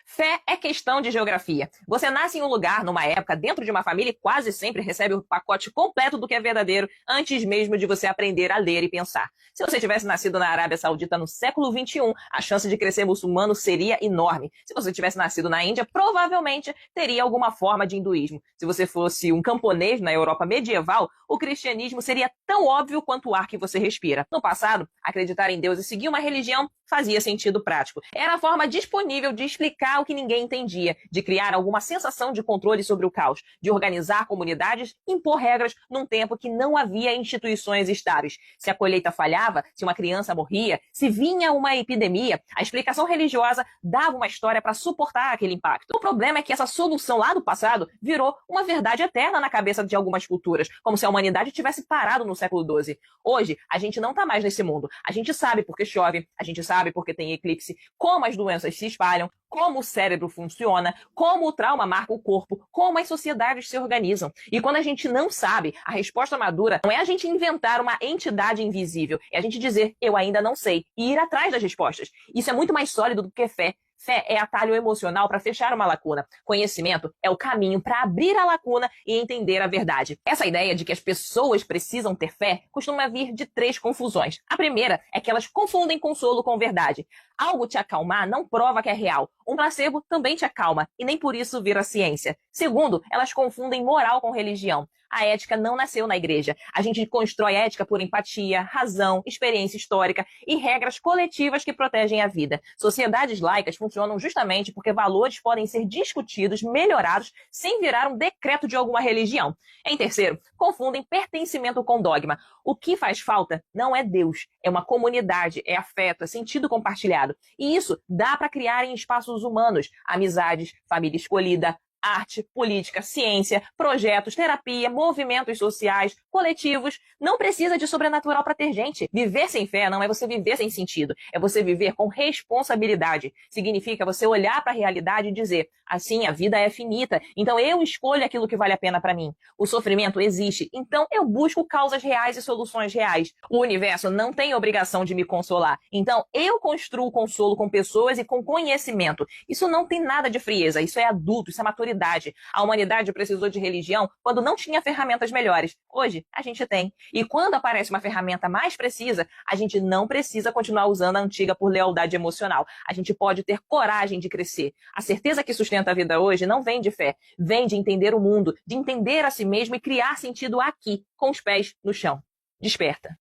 Fé é questão de geografia. Você nasce em um lugar, numa época, dentro de uma família e quase sempre recebe o pacote completo do que é verdadeiro antes mesmo de você aprender a ler e pensar. Se você tivesse nascido na Arábia Saudita no século XXI, a chance de crescer muçulmano seria enorme. Se você tivesse nascido na Índia, provavelmente teria alguma forma de hinduísmo. Se você fosse um camponês na Europa medieval, o cristianismo seria tão óbvio quanto o ar que você respira. No passado, acreditar em Deus e seguir uma religião fazia sentido prático. Era a forma disponível de explicar o que ninguém entendia, de criar alguma sensação de controle sobre o caos, de organizar comunidades e impor regras num tempo que não havia instituições estáveis. Se a colheita falhava, se uma criança morria, se vinha uma epidemia, a explicação religiosa dava uma história para suportar aquele impacto. O problema é que essa solução lá do passado virou uma verdade eterna na cabeça de algumas culturas, como se a humanidade tivesse parado no século XII. Hoje, a gente não está mais nesse mundo. A gente sabe porque chove, a gente sabe porque tem eclipse, como as doenças se espalham, como o cérebro funciona, como o trauma marca o corpo, como as sociedades se organizam. E quando a gente não sabe, a resposta madura não é a gente inventar uma entidade invisível, é a gente dizer, eu ainda não sei, e ir atrás das respostas. Isso é muito mais sólido do que fé. Fé é atalho emocional para fechar uma lacuna. Conhecimento é o caminho para abrir a lacuna e entender a verdade. Essa ideia de que as pessoas precisam ter fé costuma vir de 3 confusões. A primeira é que elas confundem consolo com verdade. Algo te acalmar não prova que é real. Um placebo também te acalma e nem por isso vira ciência. Segundo, elas confundem moral com religião. A ética não nasceu na igreja. A gente constrói ética por empatia, razão, experiência histórica e regras coletivas que protegem a vida. Sociedades laicas funcionam justamente porque valores podem ser discutidos, melhorados, sem virar um decreto de alguma religião. Em terceiro, confundem pertencimento com dogma. O que faz falta não é Deus, é uma comunidade, é afeto, é sentido compartilhado. E isso dá para criar em espaços humanos, amizades, família escolhida, arte, política, ciência, projetos, terapia, movimentos sociais, coletivos. Não precisa de sobrenatural para ter gente. Viver sem fé não é você viver sem sentido. É você viver com responsabilidade. Significa você olhar para a realidade e dizer, assim, a vida é finita, então eu escolho aquilo que vale a pena para mim. O sofrimento existe, então eu busco causas reais e soluções reais. O universo não tem obrigação de me consolar, então eu construo consolo com pessoas e com conhecimento. Isso não tem nada de frieza, isso é adulto, isso é maturidade. A humanidade precisou de religião quando não tinha ferramentas melhores. Hoje, a gente tem. E quando aparece uma ferramenta mais precisa, a gente não precisa continuar usando a antiga por lealdade emocional. A gente pode ter coragem de crescer. A certeza que sustenta a vida hoje não vem de fé, vem de entender o mundo, de entender a si mesmo e criar sentido aqui, com os pés no chão. Desperta.